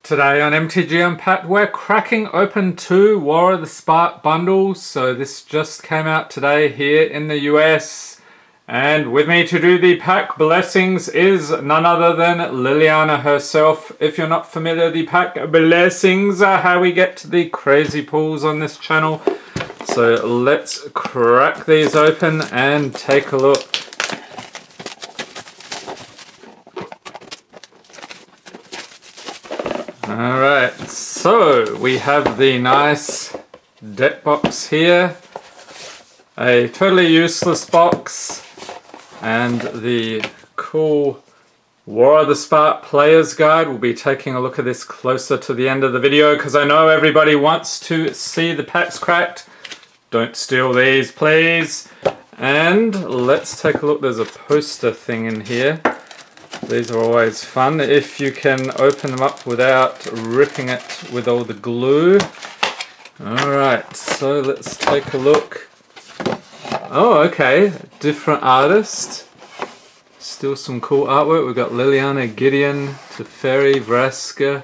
Today on MTG Unpacked, we're cracking open 2 War of the Spark bundles. So this just came out today here in the US. And with me to do the pack blessings is none other than Liliana herself. If you're not familiar, the pack blessings are how we get to the crazy pulls on this channel. So let's crack these open and take a look. Alright, so we have the nice deck box here, a totally useless box, and the cool War of the Spark Player's Guide. We'll be taking a look at this closer to the end of the video because I know everybody wants to see the packs cracked. Don't steal these, please. And let's take a look. There's a poster thing in here. These are always fun if you can open them up without ripping it with all the glue. Alright, so let's take a look. Oh, okay, different artist. Still some cool artwork. We've got Liliana, Gideon, Teferi, Vraska.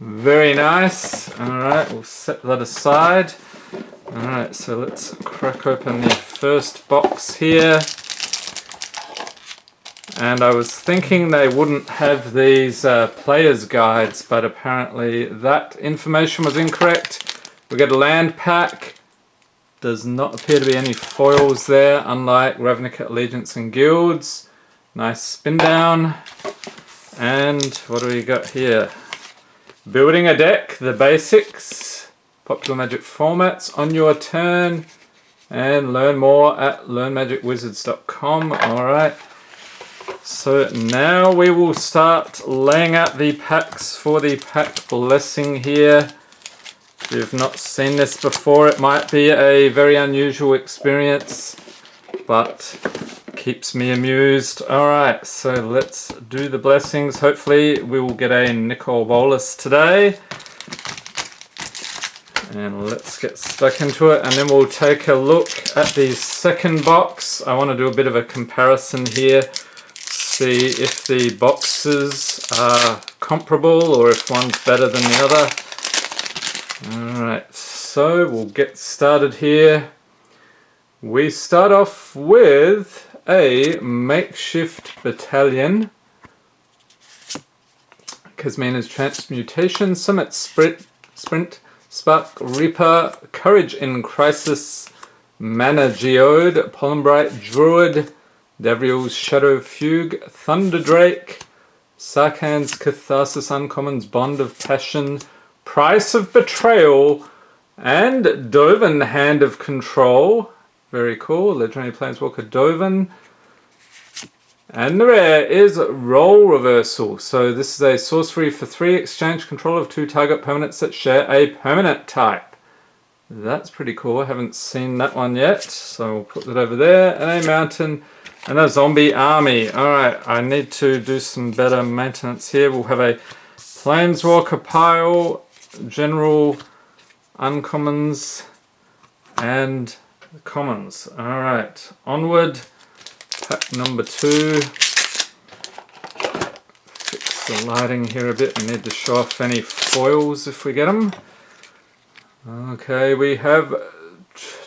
Very nice. Alright, we'll set that aside. Alright, so let's crack open the first box here. And I was thinking they wouldn't have these player's guides, but apparently that information was incorrect. We get a land pack. Does not appear to be any foils there, unlike Ravnica Allegiance and Guilds. Nice spin down. And what do we got here? Building a deck, the basics, popular Magic formats on your turn, and learn more at learnmagicwizards.com. Alright. So now we will start laying out the packs for the pack blessing here. If you've not seen this before, it might be a very unusual experience, but keeps me amused. Alright, so let's do the blessings. Hopefully we will get a Nicol Bolas today. And let's get stuck into it, and then we'll take a look at the second box. I want to do a bit of a comparison here. See if the boxes are comparable or if one's better than the other. Alright, so we'll get started here. We start off with a makeshift battalion. Kasmina's Transmutation, Summit Sprint, Spark Reaper, Courage in Crisis, Mana Geode, Polymbright Druid, Davriel's Shadow Fugue, Thunder Drake, Sarkhan's Catharsis Uncommons, Bond of Passion, Price of Betrayal, and Dovin Hand of Control. Very cool. Legendary Planeswalker Dovin. And the rare is Role Reversal. So this is a sorcery for 3, exchange control of 2 target permanents that share a permanent type. That's pretty cool. I haven't seen that one yet, so we'll put that over there. And a mountain. And a zombie army. Alright, I need to do some better maintenance here. We'll have a Planeswalker pile, General, Uncommons, and Commons. Alright, onward. Pack number 2. Fix the lighting here a bit. We need to show off any foils if we get them. Okay, we have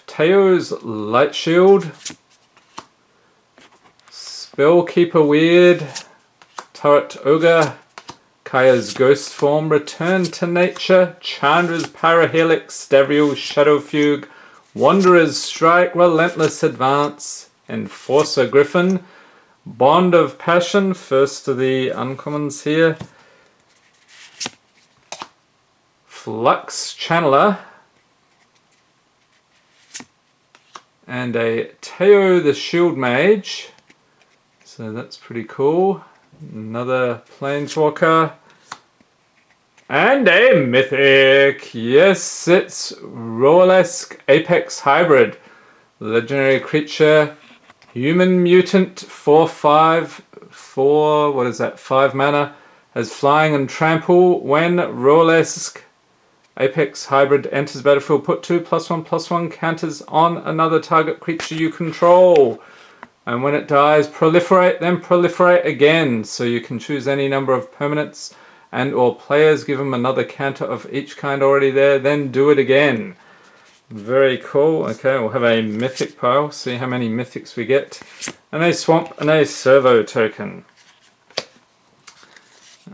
Teo's Light Shield, Spellkeeper Weird, Turret Ogre, Kaya's Ghost Form, Return to Nature, Chandra's Parahelix, Davriel's Shadow Fugue, Wanderer's Strike, Relentless Advance, Enforcer Griffin, Bond of Passion, first of the uncommons here, Flux Channeler, and a Teo the Shield Mage. So that's pretty cool. Another Planeswalker. And a Mythic! Yes, it's Roalesk Apex Hybrid. Legendary creature. Human Mutant 4/5. 4, what is that? 5 mana. Has flying and trample. When Roalesk Apex Hybrid enters battlefield, put 2/1/1 counters on another target creature you control. And when it dies, proliferate, then proliferate again. So you can choose any number of permanents and or players give them another counter of each kind already there, then do it again. Very cool. Okay, we'll have a mythic pile, see how many mythics we get. And a swamp and a servo token.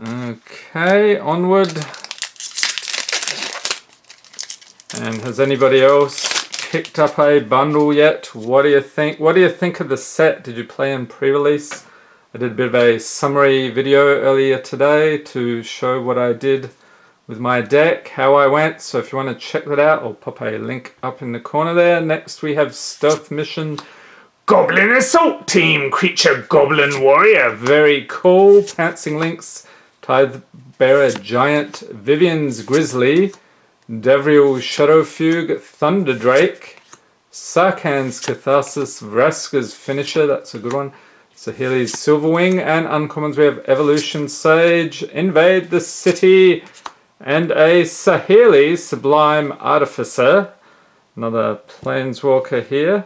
Okay, onward. And has anybody else picked up a bundle yet? What do you think? What do you think of the set? Did you play in pre-release? I did a bit of a summary video earlier today to show what I did with my deck, how I went. So if you want to check that out, I'll pop a link up in the corner there. Next we have Stealth Mission Goblin Assault Team Creature Goblin Warrior. Very cool. Pouncing Lynx, Tithe Bearer Giant, Vivian's Grizzly, Devriel Shadowfugue, Thunder Drake, Sarkhan's Catharsis, Vraska's Finisher, that's a good one, Saheli's Silverwing, and uncommons we have Evolution Sage, Invade the City, and a Saheli Sublime Artificer, another Planeswalker here.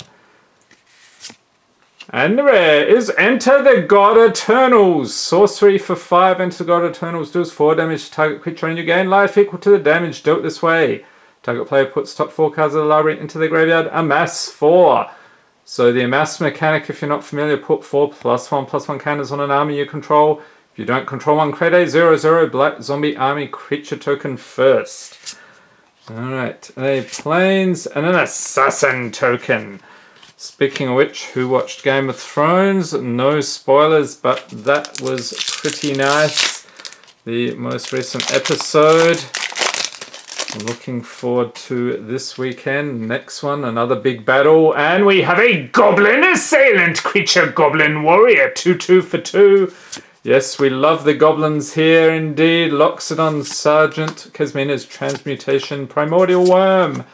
And the rare is Enter the God Eternals. Sorcery for 5, Enter the God Eternals, deals 4 damage to target creature and you gain life equal to the damage dealt this way. Target player puts top 4 cards of the library into the graveyard, amass 4. So the amass mechanic, if you're not familiar, put 4 +1/+1 counters on an army you control. If you don't control one, create a 0/0 black zombie army creature token first. Alright, a Plains and an Assassin token. Speaking of which, who watched Game of Thrones? No spoilers, but that was pretty nice. The most recent episode. I'm looking forward to this weekend. Next one, another big battle. And we have a Goblin Assailant Creature Goblin Warrior. 2/2 for 2. Yes, we love the goblins here indeed. Loxodon Sergeant, Kesmina's Transmutation, Primordial Worm,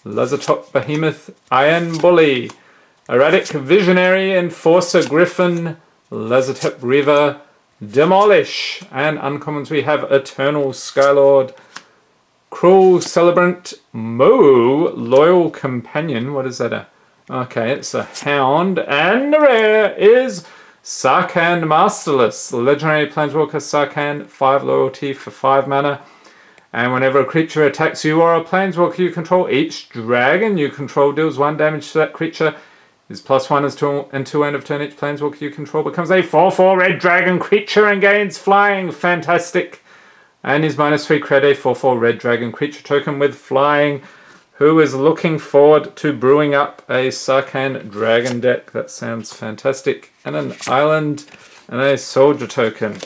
Lazartop Behemoth, Iron Bully, Erratic Visionary, Enforcer Griffin, Lazartep River, Demolish, and uncommons we have Eternal Skylord, Cruel Celebrant, Moo, Loyal Companion, what is that? Okay, it's a Hound, and the rare is Sarkhan Masterless, Legendary Planeswalker Sarkhan, 5 loyalty for 5 mana. And whenever a creature attacks you or a Planeswalker you control, each dragon you control deals 1 damage to that creature. His +1 is until end of turn. Each Planeswalker you control becomes a 4/4 red dragon creature and gains flying. Fantastic. And his -3 create a 4/4 red dragon creature token with flying. Who is looking forward to brewing up a Sarkhan dragon deck? That sounds fantastic. And an island and a soldier token.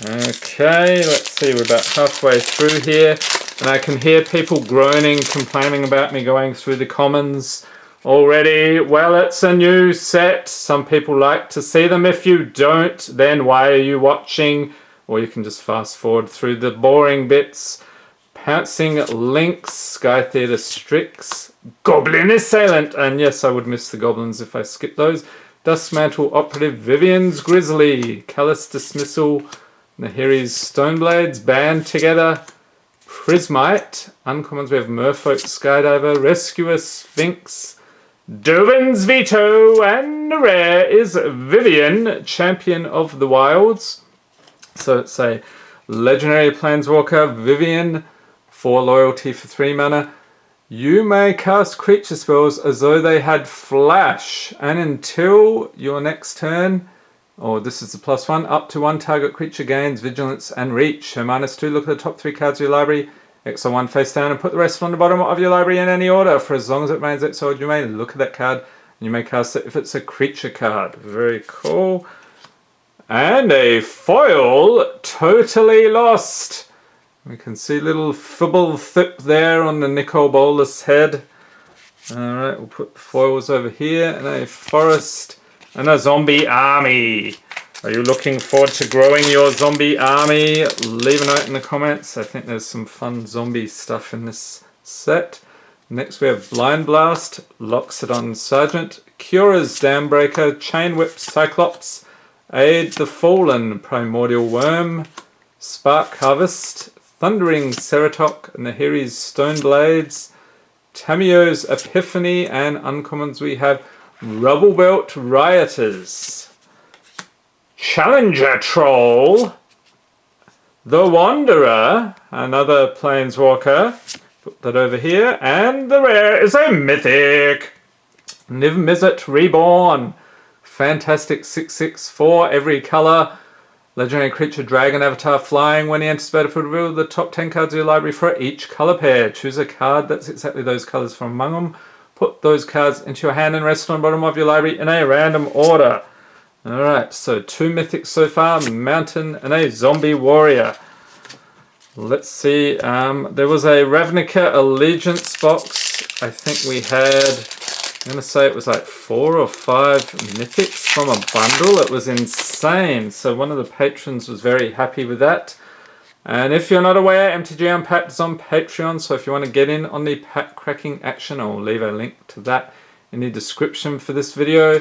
Okay, let's see. We're about halfway through here. And I can hear people groaning, complaining about me going through the commons already. Well, it's a new set. Some people like to see them. If you don't, then why are you watching? Or you can just fast forward through the boring bits. Pouncing Lynx, Sky Theater Strix, Goblin Assailant, and yes, I would miss the goblins if I skipped those. Dustmantle Operative, Vivian's Grizzly, Callous Dismissal, Nahiri's Stoneblades, Band Together, Prismite, uncommons we have Merfolk Skydiver, Rescuer Sphinx, Dovin's Veto, and the rare is Vivian, Champion of the Wilds. So it's a Legendary Planeswalker, Vivian, 4 loyalty for 3 mana. You may cast creature spells as though they had flash, and until your next turn, or this is the +1, up to 1 target creature gains vigilance and reach. So -2, look at the top 3 cards of your library, exile 1 face down, and put the rest on the bottom of your library in any order. For as long as it remains exiled, you may look at that card, and you may cast it if it's a creature card. Very cool. And a foil, Totally Lost. We can see little Fibble Thip there on the Nicol Bolas head. Alright, we'll put the foils over here, and a forest, and a zombie army. Are you looking forward to growing your zombie army? Leave a note in the comments. I think there's some fun zombie stuff in this set. Next we have Blind Blast, Loxodon Sergeant, Cura's Dambreaker, Chain Whip Cyclops, Aid the Fallen, Primordial Worm, Spark Harvest, Thundering Ceratok, Nahiri's Stoneblades, Tamiyo's Epiphany, and uncommons we have Rubblebelt Rioters, Challenger Troll, The Wanderer, another Planeswalker. Put that over here. And the rare is a Mythic. Niv-Mizzet Reborn. Fantastic 6/6 for every color. Legendary creature, dragon avatar, flying. When he enters battlefield, reveal the top 10 cards of your library for each color pair. Choose a card that's exactly those colors from among them. Put those cards into your hand and rest on the bottom of your library in a random order. Alright, so 2 mythics so far, Mountain and a Zombie Warrior. Let's see, there was a Ravnica Allegiance box. I think we had, I'm going to say it was like 4 or 5 mythics from a bundle. It was insane. So one of the patrons was very happy with that. And if you're not aware, MTG Unpacked is on Patreon. So if you want to get in on the pack cracking action, I'll leave a link to that in the description for this video.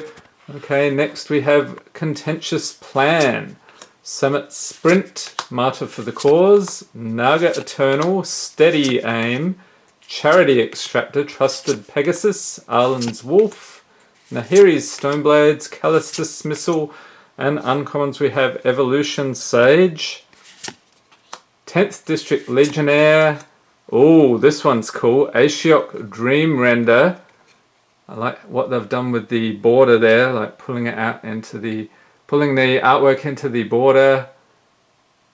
Okay, next we have Contentious Plan. Summit Sprint, Martyr for the Cause, Naga Eternal, Steady Aim, Charity Extractor, Trusted Pegasus, Arlen's Wolf, Nahiri's Stoneblades, Callous Dismissal, and uncommons we have Evolution Sage, 10th District Legionnaire. Oh, this one's cool. Ashiok Dream Render. I like what they've done with the border there, like pulling it out into the, pulling the artwork into the border.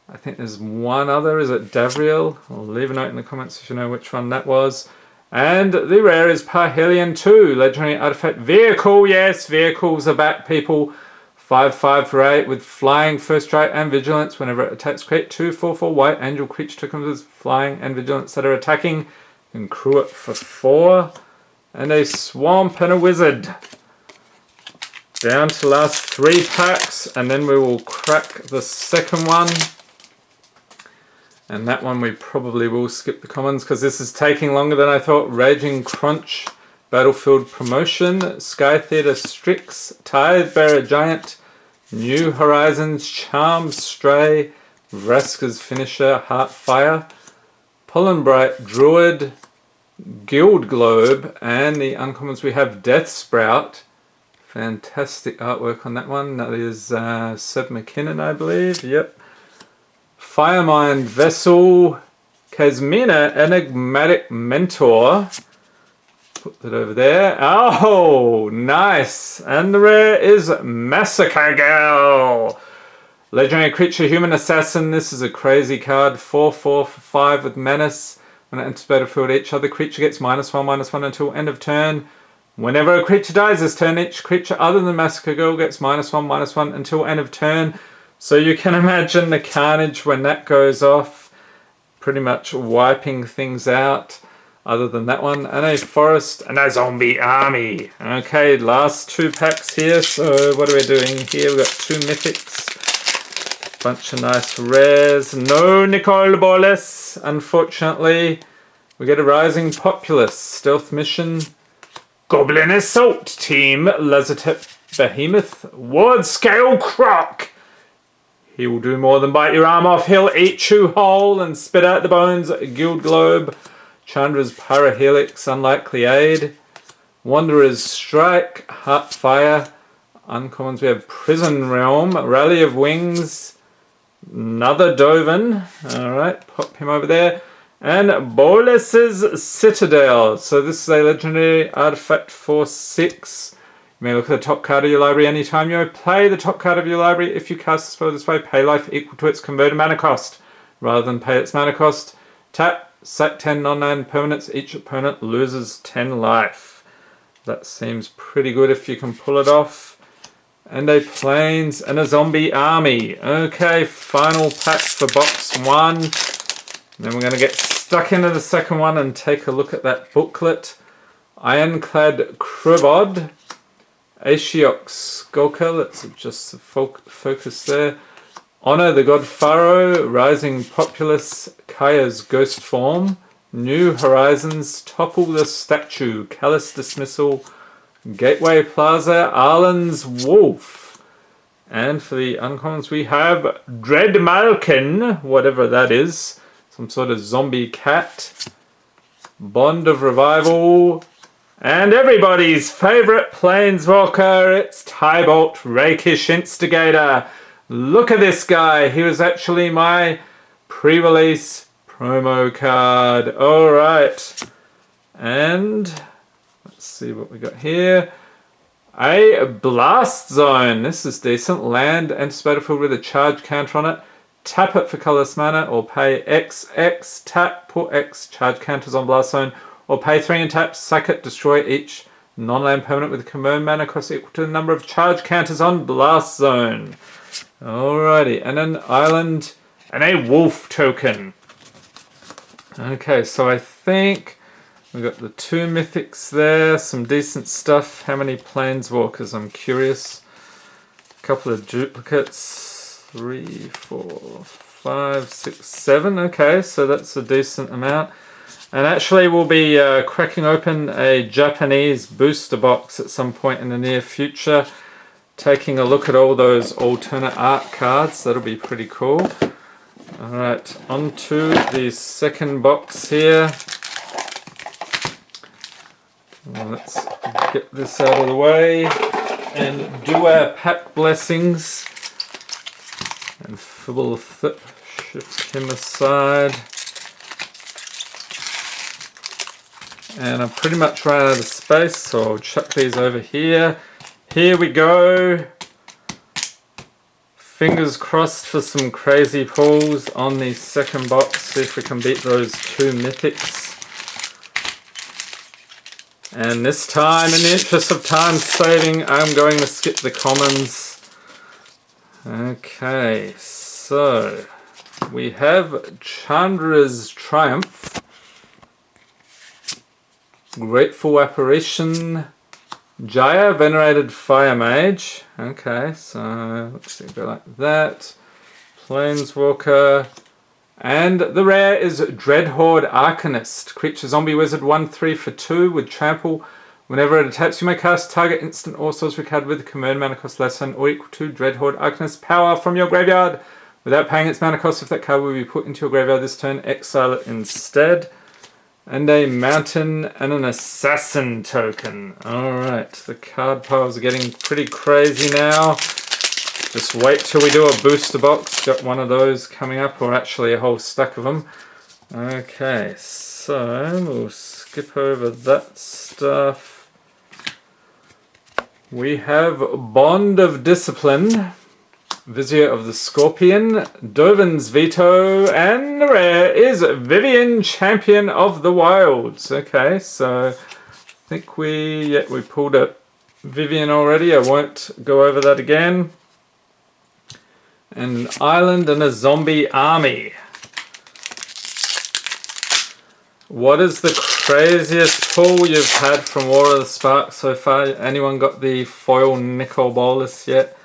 I think there's one other, is it Davriel? I'll leave a note in the comments if you know which one that was. And the rare is Parhelion 2, Legendary Artifact Vehicle. Yes, vehicles are back, people. 5/5 for 8 with flying, first strike, and vigilance. Whenever it attacks, create 2/4/4 white angel creature tokens with flying and vigilance that are attacking. And crew it for 4. And a swamp and a wizard. Down to the last 3 packs, and then we will crack the second one. And that one we probably will skip the commons because this is taking longer than I thought. Raging Crunch, Battlefield Promotion, Sky Theater Strix, Tithe Bearer Giant, New Horizons, Charm Stray, Vraska's Finisher, Heartfire, Pollenbright Druid, Guild Globe, and the uncommons we have Death Sprout. Fantastic artwork on that one. That is Seb McKinnon, I believe. Yep. Firemind Vessel, Kasmina Enigmatic Mentor. Put that over there. Oh, nice. And the rare is Massacre Girl. Legendary creature, Human Assassin. This is a crazy card. 4/4 for 5 with Menace. When it enters battlefield, each other creature gets -1/-1 until end of turn. Whenever a creature dies this turn, each creature other than Massacre Girl gets -1/-1 until end of turn. So you can imagine the carnage when that goes off. Pretty much wiping things out. Other than that one. And a Forest and a Zombie Army. Okay, last 2 packs here. So what are we doing here? We've got 2 mythics. Bunch of nice rares. No Nicole Bolas, unfortunately. We get a Rising Populace, Stealth Mission, Goblin Assault Team, Lazotep Behemoth, Ward Scale Croc. He will do more than bite your arm off. He'll eat you whole and spit out the bones. Guild Globe, Chandra's Parahelix, Unlikely Aid, Wanderer's Strike, Heartfire. Uncommons we have Prison Realm, Rally of Wings, another Dovin, alright, pop him over there, and Bolas's Citadel. So this is a legendary artifact for 6. You may look at the top card of your library anytime you play the top card of your library. If you cast a spell this way, pay life equal to its converted mana cost, rather than pay its mana cost. Tap, sack 10 non-land permanents, each opponent loses 10 life. That seems pretty good if you can pull it off. And a Plains and a Zombie Army. Okay, final pack for box 1. Then we're going to get stuck into the second one and take a look at that booklet. Ironclad Krobod, Ashiok Skulker, let's adjust the focus there. Honor the God Pharaoh, Rising Populace, Kaya's Ghost Form, New Horizons, Topple the Statue, Callous Dismissal, Gateway Plaza, Arlen's Wolf. And for the uncommons we have Dread Malkin, whatever that is. Some sort of zombie cat. Bond of Revival. And everybody's favourite Planeswalker, it's Tybolt, Rakish Instigator. Look at this guy. He was actually my pre-release promo card. Alright. And let's see what we got here. A Blast Zone. This is decent. Land enters battlefield with a charge counter on it. Tap it for colorless mana or pay XX. Tap, put X charge counters on Blast Zone. Or pay 3 and tap, sack it, destroy each non-land permanent with a convert mana cost equal to the number of charge counters on Blast Zone. Alrighty, and an island and a wolf token. Okay, so I think we got the 2 mythics there, some decent stuff. How many planeswalkers? I'm curious. A couple of duplicates. 3, 4, 5, 6, 7. Okay, so that's a decent amount. And actually we'll be cracking open a Japanese booster box at some point in the near future. Taking a look at all those alternate art cards. That'll be pretty cool. Alright, on to the second box here. Well, let's get this out of the way and do our pack blessings. And Fibble Thip, shift him aside. And I'm pretty much run out of space, so I'll chuck these over here. Here we go. Fingers crossed for some crazy pulls on the second box. See if we can beat those 2 mythics. And this time, in the interest of time saving, I'm going to skip the commons. Okay, so we have Chandra's Triumph, Grateful Apparition, Jaya, Venerated Fire Mage. Okay, so let's see, go like that. Planeswalker. And the rare is Dreadhorde Arcanist. Creature zombie wizard 1/3 for 2 with trample. Whenever it attacks, you may cast target instant or sorcery card with command mana cost less than or equal to Dreadhorde Arcanist power from your graveyard. Without paying its mana cost, if that card will be put into your graveyard this turn, exile it instead. And a mountain and an assassin token. Alright, the card piles are getting pretty crazy now. Just wait till we do a booster box. Got one of those coming up, or actually a whole stack of them. Okay, so we'll skip over that stuff. We have Bond of Discipline, Vizier of the Scorpion, Dovin's Veto, and the rare is Vivian, Champion of the Wilds. Okay, so I think we pulled a Vivian already. I won't go over that again. And an island and a zombie army. What is the craziest pull you've had from War of the Spark so far? Anyone got the foil Nicol Bolas yet?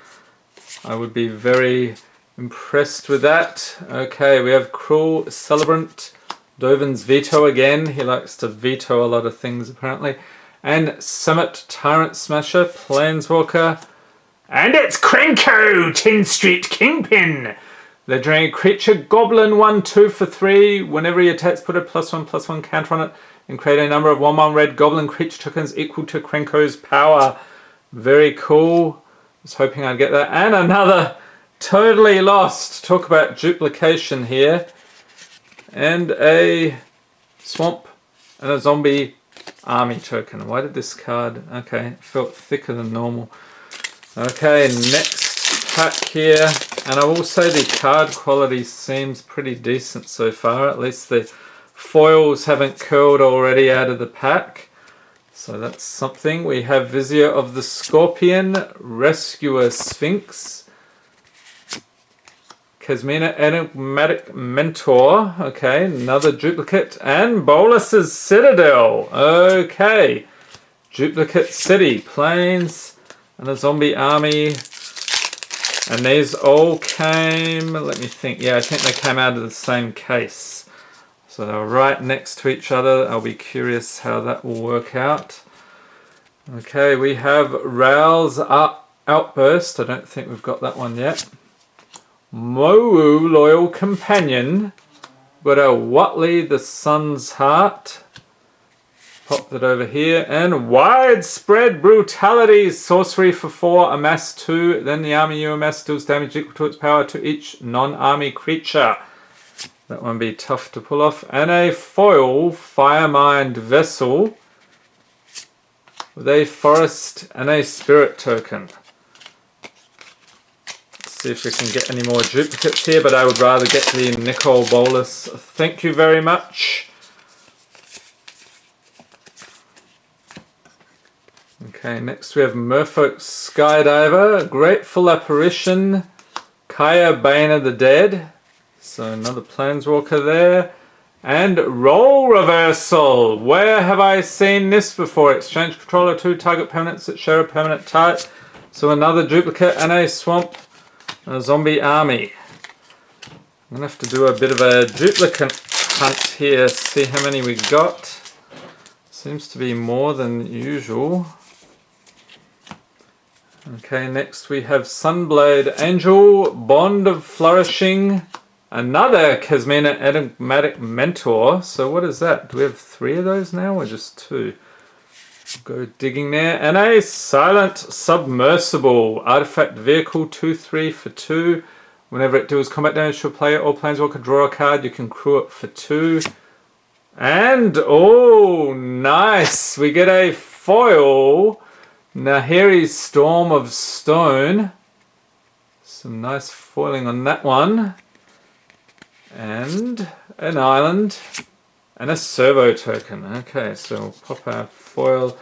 I would be very impressed with that. Okay, we have Cruel Celebrant, Dovin's Veto again. He likes to veto a lot of things apparently. And Summit Tyrant Smasher, Planeswalker. And it's Corncob, 10 Street Kingpin. Legendary creature, Goblin 1/2 for 3. Whenever he attacks, put a +1/+1 counter on it and create a number of 1/1 red Goblin creature tokens equal to Corncob's power. Very cool. I was hoping I'd get that. And another totally lost. Talk about duplication here. And a swamp and a zombie army token. Why did this card... Okay, it felt thicker than normal. Okay, next pack here, and I will say the card quality seems pretty decent so far. At least the foils haven't curled already out of the pack, so that's something. We have Vizier of the Scorpion, Rescuer Sphinx, Kasmina Enigmatic Mentor. Okay, another duplicate, and Bolas's Citadel. Okay, duplicate city, plains. And a zombie army. And these all came, let me think, yeah, I think they came out of the same case. So they were right next to each other. I'll be curious how that will work out. Okay, we have Raoul's Outburst. I don't think we've got that one yet. Mowu, Loyal Companion. Got a Watley, the Sun's Heart. Pop that over here. And Widespread Brutality. Sorcery for 4. Amass 2. Then the army you amass deals damage equal to its power to each non-army creature. That one be tough to pull off. And a foil Firemind Vessel with a forest and a spirit token. Let's see if we can get any more duplicates here, but I would rather get the Nicol Bolas. Thank you very much. Okay, next we have Merfolk Skydiver, Grateful Apparition, Kaya Bane of the Dead. So another Planeswalker there. And Role Reversal. Where have I seen this before? Exchange controller 2 target permanents that share a permanent type. So another duplicate and a swamp. And a zombie army. I'm going to have to do a bit of a duplicate hunt here. See how many we got. Seems to be more than usual. Okay, next we have Sunblade Angel, Bond of Flourishing. Another Kasmina Enigmatic Mentor. So what is that? Do we have 3 of those now or just 2? Go digging there. And a Silent Submersible. Artifact Vehicle 2/3 for 2. Whenever it deals combat damage to a player or Planeswalker, draw a card. You can crew it for 2. And, oh, nice. We get a foil Nahiri's Storm of Stone. Some nice foiling on that one. And an island and a servo token. Okay, so we'll pop our foil.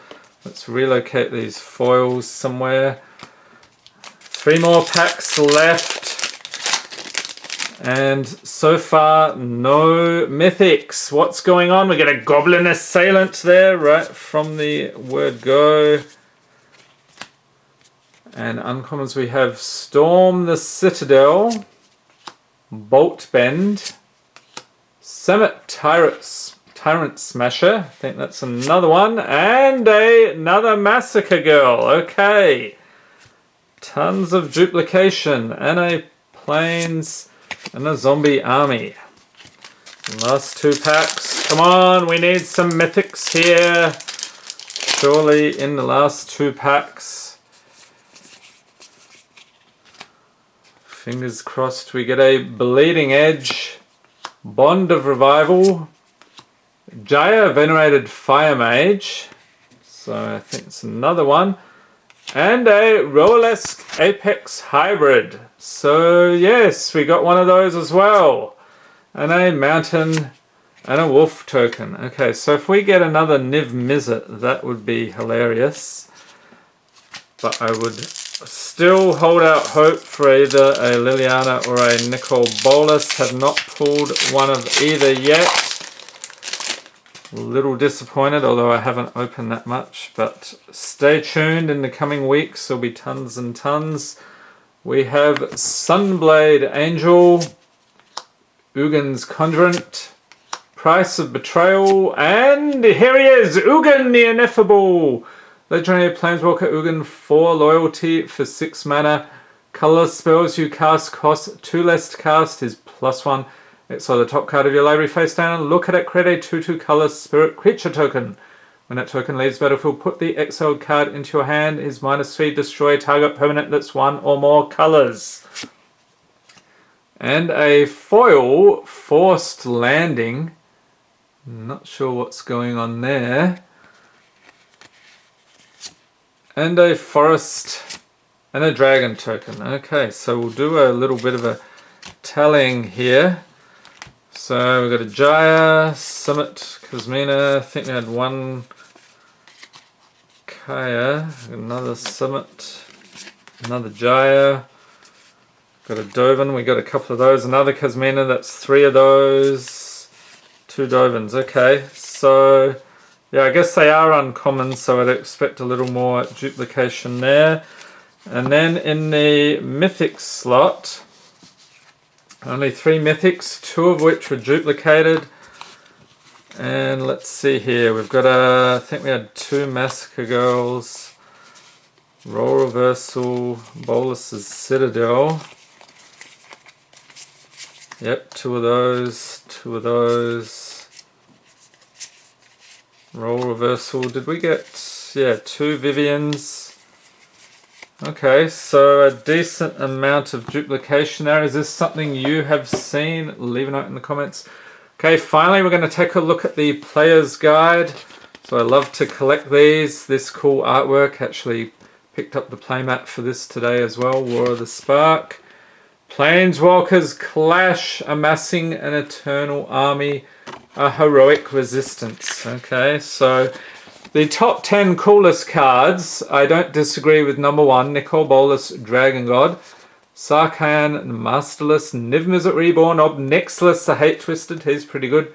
Let's relocate these foils somewhere. 3 more packs left. And so far, no mythics. What's going on? We get a Goblin Assailant there, right from the word go. And uncommons we have Storm the Citadel, Bolt Bend, Summit Tyrant Smasher, I think that's another one, and another Massacre Girl. Okay, tons of duplication, and a Plains and a Zombie Army. Last 2 packs. Come on, we need some mythics here. Surely in the last 2 packs. Fingers crossed we get a Bleeding Edge, Bond of Revival, Jaya Venerated Fire Mage, so I think it's another one, and a Rolesk Apex Hybrid. So yes, we got one of those as well. And a Mountain and a Wolf token. Okay, so if we get another Niv-Mizzet, that would be hilarious. But I would still hold out hope for either a Liliana or a Nicol Bolas. Have not pulled one of either yet. A little disappointed, although I haven't opened that much. But stay tuned, in the coming weeks there'll be tons and tons. We have Sunblade Angel, Ugin's Conjurant, Price of Betrayal, and here he is, Ugin the Ineffable! Legendary Planeswalker Ugin, 4 loyalty for 6 mana. Colorless spells you cast cost 2 less to cast is +1. Exile the top card of your library face down. Look at it, create a 2/2 color spirit creature token. When that token leaves the battlefield, put the exiled card into your hand. Is -3, destroy target permanent that's 1 or more colors. And a foil Forced Landing. Not sure what's going on there. And a forest and a dragon token. Okay, so we'll do a little bit of a tallying here. So we've got a Jaya, Summit, Kasmina. I think we had 1 Kaya, another Summit, another Jaya. Got a Dovin, we got a couple of those. Another Kasmina, that's 3 of those. 2 Dovins, okay. So yeah, I guess they are uncommon, so I'd expect a little more duplication there. And then in the mythic slot, only 3 mythics, 2 of which were duplicated. And let's see here, we've got I think we had 2 Massacre Girls, Role Reversal, Bolas's Citadel. Yep, 2 of those, 2 of those. Role Reversal, did we get, yeah, 2 Vivians, Okay, so a decent amount of duplication there. Is this something you have seen? Leave a note in the comments. Okay, finally we're going to take a look at the player's guide. So I love to collect these. This cool artwork. Actually picked up the playmat for this today as well. War of the Spark. Planeswalkers clash, amassing an eternal army, a heroic resistance. Okay, so the top 10 coolest cards. I don't disagree with number 1, Nicol Bolas, Dragon God. Sarkhan, Masterless, Niv-Mizzet Reborn, Obnixilus, the Hate Twisted, he's pretty good.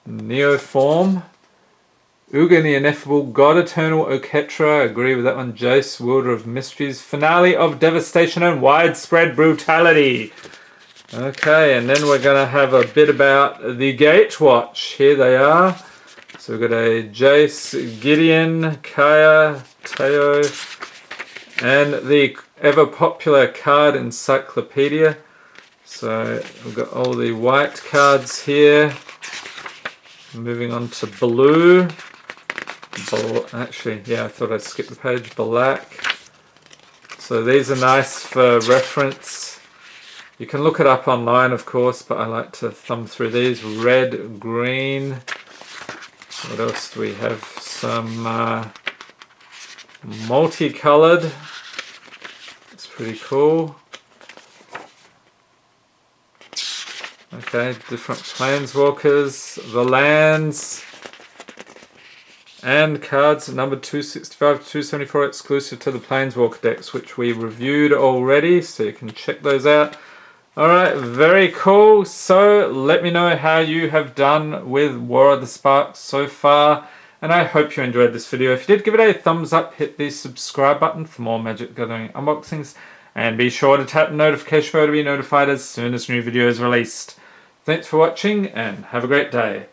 Neoform. Ugin, the Ineffable, God Eternal, Oketra, I agree with that one. Jace, Wielder of Mysteries, Finale of Devastation and Widespread Brutality. Okay, and then we're going to have a bit about the Gatewatch. Here they are. So we've got a Jace, Gideon, Kaya, Teo, and the ever popular card Encyclopedia. So we've got all the white cards here. Moving on to blue. Actually, yeah, I thought I'd skip the page. Black. So these are nice for reference. You can look it up online, of course, but I like to thumb through these. Red, green. What else do we have? Some multicolored. It's pretty cool. Okay, different planeswalkers, the lands, and cards numbered 265 to 274 exclusive to the Planeswalker decks, which we reviewed already, so you can check those out. Alright, very cool. So let me know how you have done with War of the Spark so far, and I hope you enjoyed this video. If you did, give it a thumbs up, hit the subscribe button for more Magic Gathering unboxings, and be sure to tap the notification bell to be notified as soon as new videos released. Thanks for watching and have a great day.